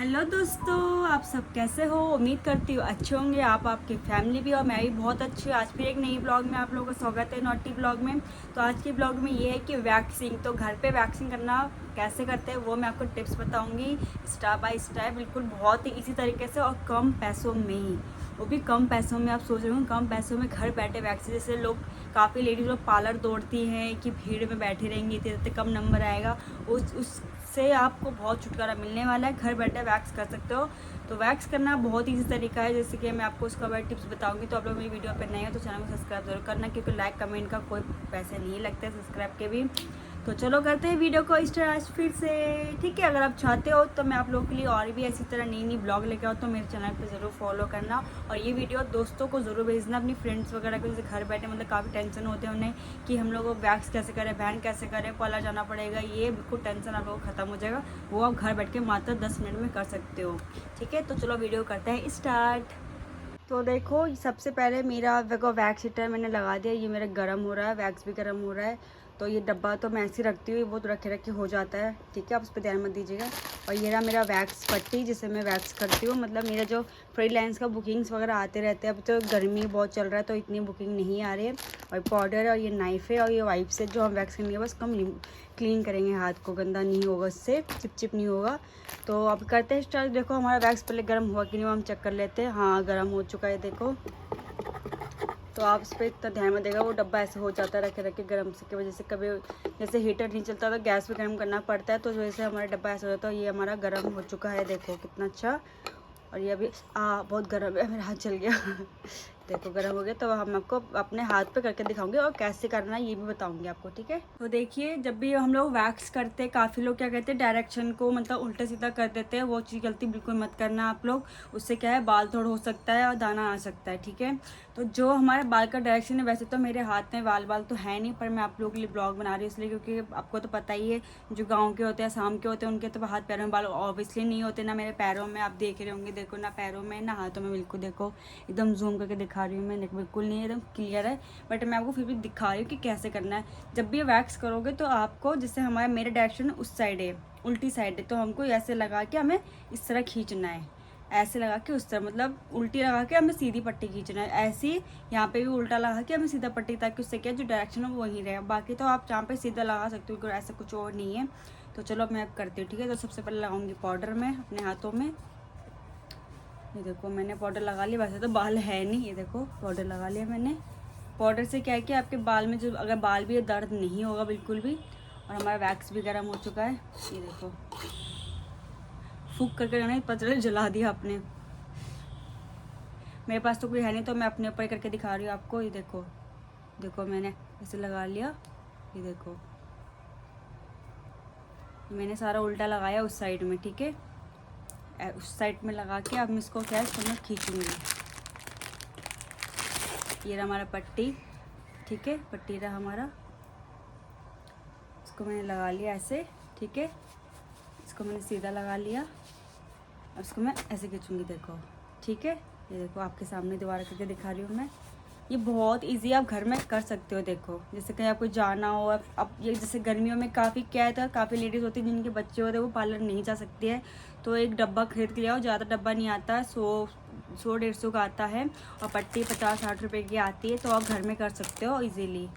Hello दोस्तों, आप सब कैसे हो। उम्मीद करती हूँ अच्छे होंगे आप, आपकी फैमिली भी, और मैं भी बहुत अच्छी हूँ। आज फिर एक नई ब्लॉग में आप लोगों का स्वागत है, नॉटी ब्लॉग में। तो आज की ब्लॉग में ये है कि वैक्सिंग, तो घर पे वैक्सिंग करना कैसे करते हैं वो मैं आपको टिप्स बताऊंगी, स्टेप बाय स्टेप, बिल्कुल बहुत ही इजी तरीके से और कम पैसों में ही। वो भी कम पैसों में। आप सोच रहे हो कम पैसों में घर बैठे वैक्सिंग, जैसे लोग काफ़ी लेडीज़ लोग पार्लर दौड़ती हैं कि भीड़ में बैठी रहेंगी, इतने इतने कम नंबर आएगा, उससे आपको बहुत छुटकारा मिलने वाला है। घर बैठे वैक्स कर सकते हो। तो वैक्स करना बहुत ईजी तरीका है, जैसे कि मैं आपको उसका बारे टिप्स बताऊंगी। तो आप लोग मेरी वीडियो पर नए हैं तो चैनल को सब्सक्राइब जरूर करना, क्योंकि लाइक कमेंट का कोई पैसे नहीं लगते सब्सक्राइब के भी। तो चलो करते हैं वीडियो को स्टार्ट फिर से, ठीक है। अगर आप चाहते हो तो मैं आप लोगों के लिए और भी ऐसी तरह नई नई ब्लॉग लेकर आओ, तो मेरे चैनल पे ज़रूर फॉलो करना। और ये वीडियो दोस्तों को ज़रूर भेजना, अपनी फ्रेंड्स वगैरह को, जैसे घर बैठे मतलब काफ़ी टेंशन होते हैं उन्हें कि हम लोग वैक्स कैसे करें, बैन कैसे करें, पार्लर जाना पड़ेगा, ये बिल्कुल टेंशन आप लोगों को ख़त्म हो जाएगा। वो आप घर बैठ के मात्र 10 मिनट में कर सकते हो, ठीक है। तो चलो वीडियो करते हैं स्टार्ट। तो देखो, सबसे पहले मेरा देखो वैक्स हीटर मैंने लगा दिया, ये मेरा गर्म हो रहा है, वैक्स भी गर्म हो रहा है। तो ये डब्बा तो मैं ऐसे ही रखती हूँ, वो तो रखे रखे हो जाता है, ठीक है, आप उस पर ध्यान मत दीजिएगा। और ये रहा मेरा वैक्स पट्टी, जिसे मैं वैक्स करती हूँ। मतलब मेरा जो फ्रीलांस का बुकिंग्स वगैरह आते रहते हैं, अब तो गर्मी बहुत चल रहा है तो इतनी बुकिंग नहीं आ रही है। और पाउडर और ये नाइफ है और ये वाइप से जो हम वैक्स करेंगे बस कम क्लीन करेंगे, हाथ को गंदा नहीं होगा, इससे चिप नहीं होगा। तो अब करते हैं स्टार्ट। देखो हमारा वैक्स पहले गर्म हुआ कि नहीं, वो हम चेक कर लेते हैं। हाँ, गर्म हो चुका है, देखो। तो आप इस पर इतना ध्यान मत देगा, वो डब्बा ऐसे हो जाता है रखे रखे गर्म से की वजह से। कभी जैसे हीटर नहीं चलता तो गैस पे गर्म करना पड़ता है, तो उस वजह से हमारा डब्बा ऐसा हो जाता है। ये हमारा गर्म हो चुका है, देखो कितना अच्छा। और ये अभी बहुत गर्म है, मेरा हाथ जल गया देखो गर्म हो गया। तो हम आपको अपने हाथ पे करके दिखाऊंगे और कैसे करना है ये भी बताऊंगी आपको, ठीक है। तो देखिए, जब भी हम लोग वैक्स करते हैं, काफ़ी लोग क्या कहते हैं डायरेक्शन को मतलब उल्टा सीधा कर देते हैं। वो चीज़ गलती बिल्कुल मत करना आप लोग, उससे क्या है बाल थोड़ा हो सकता है और दाना आ सकता है, ठीक है। तो जो हमारे बाल का डायरेक्शन है, वैसे तो मेरे हाथ में बाल तो है नहीं, पर मैं आप लोगों के लिए ब्लॉग बना रही हूँ इसलिए, क्योंकि आपको तो पता ही है जो गाँव के होते हैं, शाम के होते हैं, उनके तो हाथ पैरों में बाल ऑब्वियसली नहीं होते, ना मेरे पैरों में। आप देख रहे होंगे, देखो ना पैरों में ना हाथों में, बिल्कुल देखो एकदम जूम करके दिखा रही हूँ मैं, बिल्कुल नहीं, एकदम क्लियर है। बट मैं आपको फिर भी दिखा रही हूँ कि कैसे करना है। जब भी वैक्स करोगे तो आपको, जैसे हमारा मेरा डायरेक्शन उस साइड है, उल्टी साइड है, तो हमको ऐसे लगा के हमें इस तरह खींचना है, ऐसे लगा के उस तरह, मतलब उल्टी लगा के हमें सीधी पट्टी खींचना है। ऐसे ही यहाँ पे भी उल्टा लगा के हमें सीधा पट्टी, ताकि उससे क्या जो डायरेक्शन है वो वहीं रहे। बाकी तो आप जहाँ पे सीधा लगा सकते हो, ऐसा कुछ और नहीं है। तो चलो अब मैं अब करती हूँ, ठीक है। तो सबसे पहले लगाऊंगी पाउडर में अपने हाथों में। ये देखो मैंने पाउडर लगा लिया, वैसे तो बाल है नहीं, ये देखो पाउडर लगा लिया मैंने। पाउडर से क्या है कि आपके बाल में जो अगर बाल भी है दर्द नहीं होगा बिल्कुल भी। और हमारा वैक्स भी गर्म हो चुका है, ये देखो। फूक करके ना पता चले जला दिया आपने। मेरे पास तो कोई है नहीं, तो मैं अपने ऊपर करके दिखा रही हूँ आपको। ये देखो, देखो मैंने ऐसे लगा लिया, ये देखो मैंने सारा उल्टा लगाया उस साइड में, ठीक है। उस साइड में लगा के अब मैं इसको क्या है, इसको मैं खींचूँगी। ये रहा हमारा पट्टी, ठीक है, पट्टी रहा हमारा। इसको मैंने लगा लिया ऐसे, ठीक है। इसको मैंने सीधा लगा लिया, और इसको मैं ऐसे खींचूँगी, देखो, ठीक है। ये देखो आपके सामने दोबारा करके दिखा रही हूँ मैं। ये बहुत इजी आप घर में कर सकते हो। देखो जैसे कहीं आपको जाना हो, अब ये जैसे गर्मियों में काफ़ी क्या है, काफ़ी लेडीज़ होती है जिनके बच्चे होते हैं, वो पार्लर नहीं जा सकती है। तो एक डब्बा खरीद के ले आओ, ज़्यादा डब्बा नहीं आता है, 100-150 का आता है। और पट्टी 50-60 रुपये की आती है, तो आप घर में कर सकते हो ईजीली।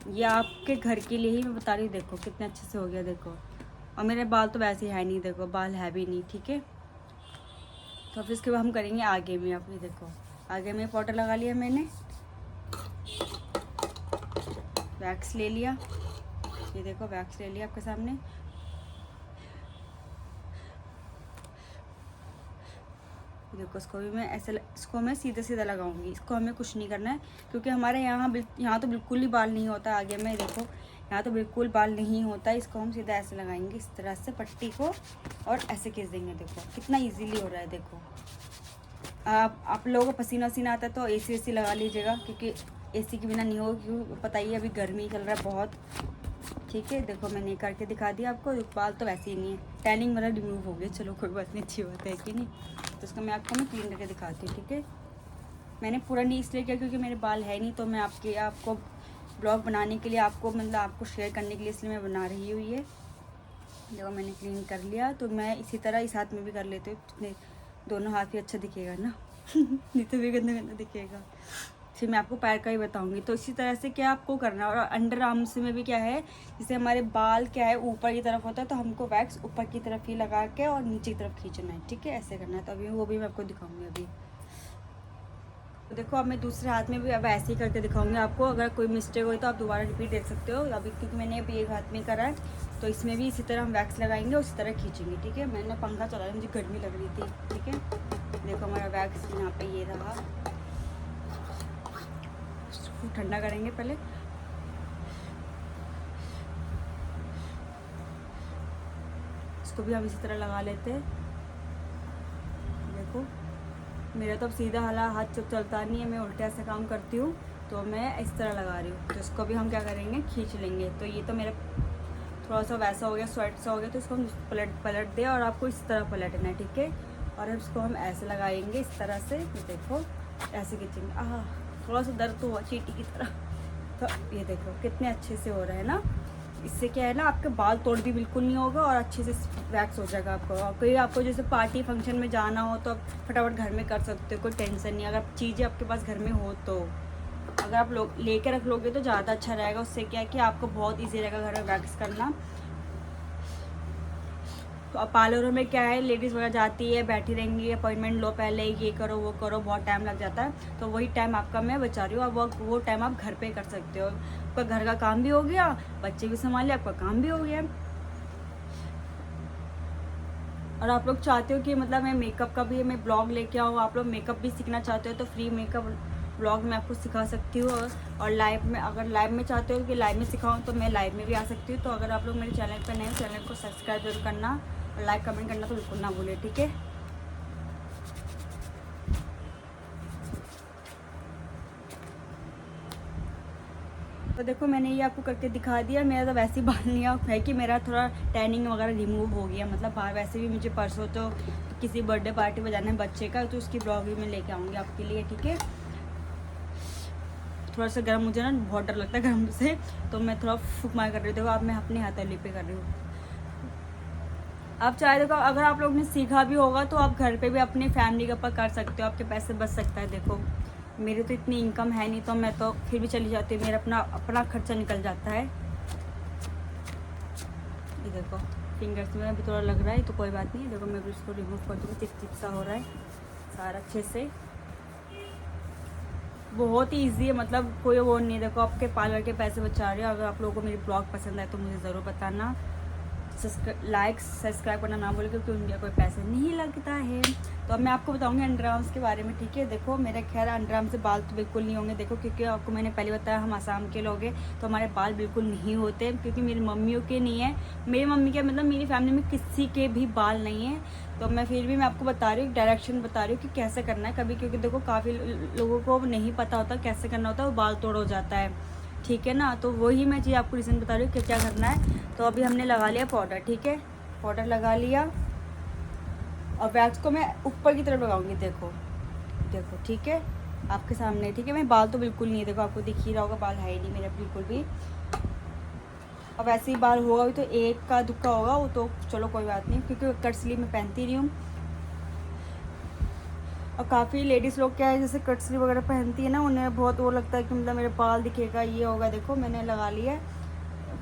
ये आपके घर के लिए ही मैं बता रही हूँ। देखो कितने अच्छे से हो गया, देखो। और मेरे बाल तो वैसे ही है नहीं, देखो बाल है भी नहीं, ठीक है। तो फिर इसके बाद हम करेंगे आगे में। आप ये देखो, आगे में पाउडर लगा लिया मैंने, वैक्स ले लिया, ये देखो वैक्स ले लिया आपके सामने। देखो इसको भी मैं ऐसे, इसको मैं सीधा सीधा लगाऊंगी, इसको हमें कुछ नहीं करना है, क्योंकि हमारे यहाँ तो बिल्कुल ही बाल नहीं होता आगे में। देखो यहाँ तो बिल्कुल बाल नहीं होता, इसको हम सीधा ऐसे लगाएंगे इस तरह से पट्टी को, और ऐसे खींच देंगे। देखो कितना इजीली हो रहा है। देखो आप लोगों को पसीना वसीना आता है तो एसी लगा लीजिएगा, क्योंकि एसी के बिना नहीं होगा, क्योंकि पता ही है अभी गर्मी चल रहा है बहुत, ठीक है। देखो मैंने करके दिखा दिया आपको। बाल तो वैसे ही नहीं है, टैनिंग वाला रिमूव हो गया, चलो कोई बात नहीं, अच्छी बात है कि नहीं। तो इसका मैं क्लीन करके दिखाती हूँ, ठीक है। मैंने पूरा नहीं इसलिए किया क्योंकि मेरे बाल है नहीं, तो मैं आपको ब्लॉग बनाने के लिए, आपको मतलब आपको शेयर करने के लिए इसलिए मैं बना रही हूँ ये। देखो मैंने क्लीन कर लिया। तो मैं इसी तरह इस हाथ में भी कर लेती हूँ, दोनों हाथ भी अच्छा दिखेगा ना नहीं तो भी गंदा गंदा दिखेगा। फिर मैं आपको पैर का ही बताऊंगी। तो इसी तरह से क्या आपको करना है। और अंडर आर्म्स में भी क्या है, जैसे हमारे बाल क्या है ऊपर की तरफ होता है, तो हमको वैक्स ऊपर की तरफ ही लगा के और नीचे की तरफ खींचना है, ठीक है, ऐसे करना है। तो अभी वो भी मैं आपको दिखाऊंगी अभी। तो देखो अब मैं दूसरे हाथ में भी अब ऐसे ही करके दिखाऊंगी आपको। अगर कोई मिस्टेक हुई तो आप दोबारा रिपीट देख सकते हो अभी, क्योंकि मैंने अभी एक हाथ में करा है। तो इसमें भी इसी तरह हम वैक्स लगाएंगे और इसी तरह खींचेंगे, ठीक है। मैंने पंखा चलाया, मुझे गर्मी लग रही थी, ठीक है। देखो हमारा वैक्स यहाँ पे ये रहा। इसको ठंडा करेंगे पहले। इसको भी हम इसी तरह लगा लेते हैं। देखो मेरा तो अब सीधा हला हाथ चलता नहीं है, मैं उल्टे ऐसे काम करती हूँ, तो मैं इस तरह लगा रही हूँ। तो इसको भी हम क्या करेंगे, खींच लेंगे। तो ये तो मेरा थोड़ा सा वैसा हो गया, स्वेट सा हो गया, तो इसको हम पलट दे और आपको इस तरह पलटना है, ठीक है। और इसको हम ऐसे लगाएंगे इस तरह से, ये देखो ऐसे खींचेंगे। थोड़ा सा दर्द तो हुआ चींटी की तरह। तो ये देखो कितने अच्छे से हो रहा है ना। इससे क्या है ना, आपके बाल तोड़ भी बिल्कुल नहीं होगा और अच्छे से वैक्स हो जाएगा आपको। और कहीं आपको जैसे पार्टी फंक्शन में जाना हो तो आप फटाफट घर में कर सकते हो, कोई टेंशन नहीं। अगर चीज़ें आपके पास घर में हो तो अगर आप लोग लेके रख लोगे तो ज़्यादा अच्छा रहेगा। उससे क्या है कि आपको बहुत ईजी रहेगा घर में वैक्स करना। तो अब पार्लरों में क्या है, लेडीज़ वगैरह जाती है, बैठी रहेंगी, अपॉइंटमेंट लो पहले, ये करो वो करो, बहुत टाइम लग जाता है। तो वही टाइम आपका मैं बचा रही हूँ। अब वो टाइम आप घर पे कर सकते हो। आपका घर का काम भी हो गया, बच्चे भी संभाले, आपका काम भी हो गया। और आप लोग चाहते हो कि मतलब मैं मेकअप का भी मैं ब्लॉग लेके आऊँ, आप लोग मेकअप भी सीखना चाहते हो तो फ्री मेकअप ब्लॉग में आपको सिखा सकती हूँ। और लाइव में, अगर लाइव में चाहते हो कि लाइव में सिखाऊँ तो मैं लाइव में भी आ सकती हूँ। तो अगर आप लोग मेरे चैनल पर नए हो, चैनल को सब्सक्राइब जरूर करना और लाइक कमेंट करना तो बिल्कुल ना भूलें, ठीक है। तो देखो मैंने ये आपको करके दिखा दिया। मेरा तो वैसे ही बाल नहीं है कि मेरा थोड़ा टैनिंग वगैरह रिमूव हो गया। मतलब बाहर वैसे भी मुझे परसों तो किसी बर्थडे पार्टी में जाना है बच्चे का, तो उसकी ब्लॉग भी मैं लेके आऊँगी आपके लिए, ठीक है। थोड़ा सा गर्म, मुझे ना बहुत डर लगता है गर्म से, तो मैं थोड़ा फूक मार कर रही हूँ। अब मैं अपने हथेली पे कर रही हूँ। आप चाहे देखो, अगर आप लोग ने सीखा भी होगा तो आप घर पे भी अपनी फैमिली के ऊपर कर सकते हो, आपके पैसे बच सकता है। देखो मेरी तो इतनी इनकम है नहीं, तो मैं तो फिर भी चली जाती हूँ, मेरा अपना खर्चा निकल जाता है। ये देखो फिंगर्स में अभी थोड़ा लग रहा है, तो कोई बात नहीं। देखो मैं भी इसको रिमूव कर दूँगी, चिप सा हो रहा है सारा अच्छे से। बहुत ही ईजी है, मतलब कोई वो नहीं है। देखो आपके पार्लर के पैसे बचा रहे हो। अगर आप लोगों को मेरी ब्लॉग पसंद आए तो मुझे ज़रूर बताना। लाइक सब्सक्राइब करना ना बोले, क्योंकि उनके कोई पैसे नहीं लगता है। तो अब मैं आपको बताऊंगी अंडर आर्म्स के बारे में, ठीक है। देखो मेरे खैर अंडर आर्म्स से बाल तो बिल्कुल नहीं होंगे। देखो क्योंकि आपको मैंने पहले बताया हम आसाम के लोग हैं, तो हमारे बाल बिल्कुल नहीं होते, क्योंकि मेरी मम्मियों के नहीं है। मेरी मम्मी के मतलब मेरी फैमिली में किसी के भी बाल नहीं है। तो मैं फिर भी मैं आपको बता रही हूँ, डायरेक्शन बता रही हूँ कि कैसे करना है कभी, क्योंकि देखो काफ़ी लोगों को नहीं पता होता कैसे करना होता है, वो बाल तोड़ हो जाता है, ठीक है ना। तो वही मैं चीज़ आपको रीज़न बता रही हूँ कि क्या करना है। तो अभी हमने लगा लिया पाउडर, ठीक है, पाउडर लगा लिया। और वैक्स को मैं ऊपर की तरफ लगाऊंगी, देखो देखो, ठीक है, आपके सामने, ठीक है। मैं बाल तो बिल्कुल नहीं है, देखो आपको दिख ही रहा होगा, बाल है ही नहीं मेरा बिल्कुल भी। अब ऐसे ही बाल होगा भी तो एक का दुक्का होगा, वो तो चलो कोई बात नहीं, क्योंकि कट स्लीव मैं पहनती रही हूँ। और काफ़ी लेडीज़ लोग क्या है, जैसे कट स्लीव वगैरह पहनती है ना, उन्हें बहुत वो लगता है कि मतलब मेरे बाल दिखेगा, ये होगा। देखो मैंने लगा लिया है,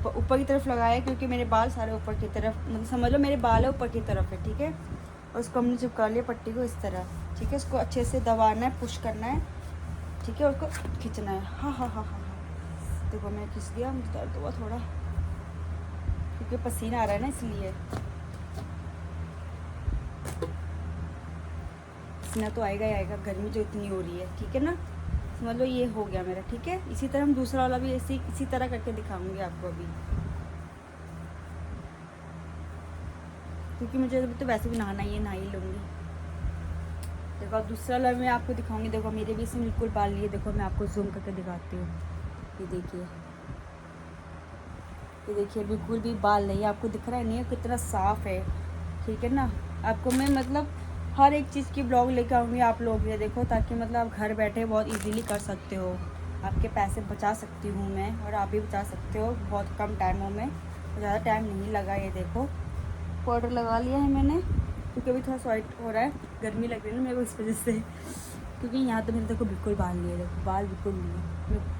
ऊपर की तरफ लगाया, क्योंकि मेरे बाल सारे ऊपर की तरफ, मतलब समझ लो मेरे बाल है ऊपर की तरफ है, ठीक है। और उसको हमने चिपका लिया पट्टी को इस तरह, ठीक है। उसको अच्छे से दबाना है, पुश करना है, ठीक है, उसको खींचना है। हाँ हाँ हाँ हाँ हाँ, देखो मैंने खींच दिया, मुझे दर्द हुआ थोड़ा क्योंकि पसीना आ रहा है ना, इसलिए। पसीना तो आएगा ही आएगा, गर्मी जो इतनी हो रही है, ठीक है ना। समझ लो ये हो गया मेरा, ठीक है। इसी तरह हम दूसरा वाला भी इसी तरह करके दिखाऊंगी आपको अभी, क्योंकि मुझे अभी तो वैसे भी नहाना ही है, नहा ही लूँगी। देखो अब दूसरा वाला मैं आपको दिखाऊंगी। देखो मेरे भी इसमें बिल्कुल बाल लिए, देखो मैं आपको जूम करके दिखाती हूँ। ये देखिए, ये देखिए बिल्कुल भी बाल नहीं है, आपको दिख रहा है नहीं है, कितना साफ़ है, ठीक है ना। आपको मैं मतलब हर एक चीज़ की ब्लॉग लेकर आऊँगी आप लोग, ये देखो, ताकि मतलब आप घर बैठे बहुत इजीली कर सकते हो। आपके पैसे बचा सकती हूँ मैं, और आप भी बचा सकते हो बहुत कम टाइमों में, ज़्यादा टाइम नहीं लगा। ये देखो पाउडर लगा लिया है मैंने, क्योंकि अभी थोड़ा स्वाइट हो रहा है, गर्मी लग रही है ना मेरे को इस वजह से। क्योंकि यहाँ तो मेरे देखो बिल्कुल बाल नहीं है, देखो बाल बिल्कुल नहीं है।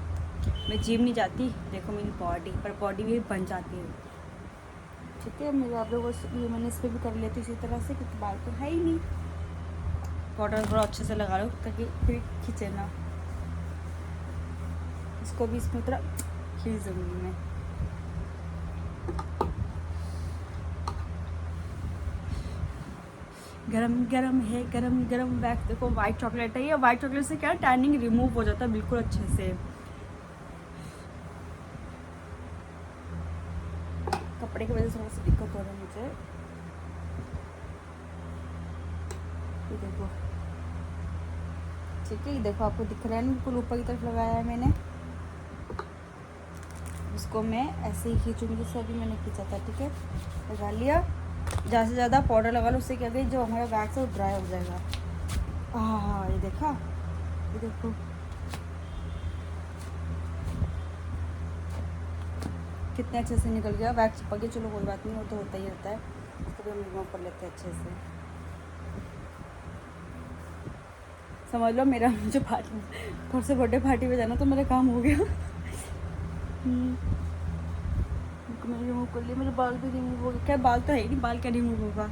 मैं जिम नहीं जाती, देखो मेरी बॉडी पर बॉडी भी बन जाती है। ठीक है, मेरे आप लोगों को ये मैंने इस पर भी कर लेती इसी तरह से, क्योंकि बाल तो है ही नहीं। पाउडर थोड़ा अच्छे से लगा लो ताकि फिर खींचे ना। इसको भी इसमें थोड़ा खींच दूँगी मैं। गरम गरम है, गरम गरम वैक्स। देखो वाइट चॉकलेट है, ये वाइट चॉकलेट से क्या टैनिंग रिमूव हो जाता है बिल्कुल अच्छे से। कपड़े की वजह से थोड़ा सा दिक्कत हो रहा है मुझे। ये देखो, ठीक है, ये देखो आपको दिख रहा है ना, बिल्कुल ऊपर की तरफ लगाया है मैंने। इसको मैं ऐसे ही खींचूंगी जैसे अभी मैंने खींचा था। ठीक है, लगा लिया। ज़्यादा से ज़्यादा पाउडर लगा लो, उससे क्या कि जो हमारा वैक्स है वो ड्राई हो जाएगा। हाँ, ये देखा, ये देखो कितने अच्छे से निकल गया वैक्स चिपक गया। चलो कोई बात नहीं, वो तो होता ही रहता है, इसको भी हम रिमूव कर लेते हैं अच्छे से। समझ लो मेरा जो पार्टी थोड़े से बर्थडे पार्टी में जाना तो मेरा काम हो गया। मैंने रिमूव कर लिया, मेरे बाल भी रिमूव हो गए। क्या बाल तो है ही नहीं, बाल क्या रिमूव होगा।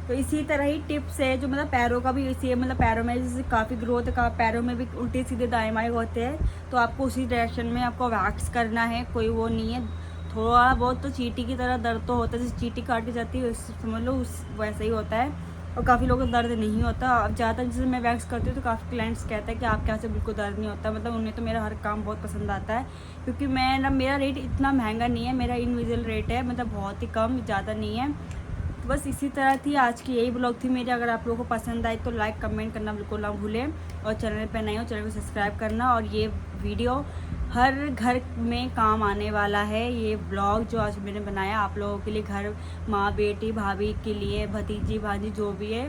तो इसी तरह ही टिप्स है जो मतलब पैरों का भी इसी है, मतलब पैरों में जैसे काफ़ी ग्रोथ का, पैरों में भी उल्टे सीधे दाएं बाएं होते हैं, तो आपको उसी डायरेक्शन में आपको वैक्स करना है। कोई वो नहीं है, थोड़ा बहुत तो चींटी की तरह दर्द तो होता है, जैसे चींटी काटी जाती है समझ लो उस वैसा ही होता है। और काफ़ी लोगों को दर्द नहीं होता। अब ज़्यादातर जैसे मैं वैक्स करती हूँ तो काफ़ी क्लाइंट्स कहते हैं कि आपके यहाँ से बिल्कुल दर्द नहीं होता। मतलब उन्हें तो मेरा हर काम बहुत पसंद आता है, क्योंकि मैं ना, मेरा रेट इतना महंगा नहीं है, मेरा इनविजिबल रेट है, मतलब बहुत ही कम, ज़्यादा नहीं है। तो बस इसी तरह थी आज की, यही ब्लॉग थी मेरी। अगर आप लोगों को पसंद आई तो लाइक कमेंट करना बिल्कुल ना भूलें, और चैनल पे नए हो चैनल को सब्सक्राइब करना। और ये वीडियो हर घर में काम आने वाला है, ये ब्लॉग जो आज मैंने बनाया आप लोगों के लिए, घर माँ बेटी भाभी के लिए, भतीजी भांजी जो भी है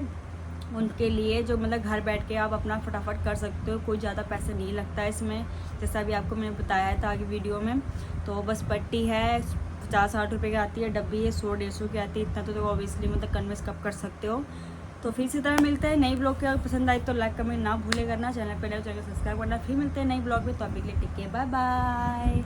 उनके लिए, जो मतलब घर बैठ के आप अपना फटाफट कर सकते हो। कोई ज़्यादा पैसा नहीं लगता है इसमें, जैसा अभी आपको मैंने बताया था आगे वीडियो में। तो बस पट्टी है 50-60 रुपये की आती है, डब्बी है 100-150 की आती है। इतना तो ऑब्वियसली मतलब कन्विंस कब कर सकते हो। तो फिर इसी तरह मिलते हैं नई ब्लॉग के। अगर पसंद आई तो लाइक कमेंट ना भूले करना, चैनल पर नए चैनल सब्सक्राइब करना। फिर मिलते हैं नई ब्लॉग में, तो अभी के लिए टिके बाय बाय।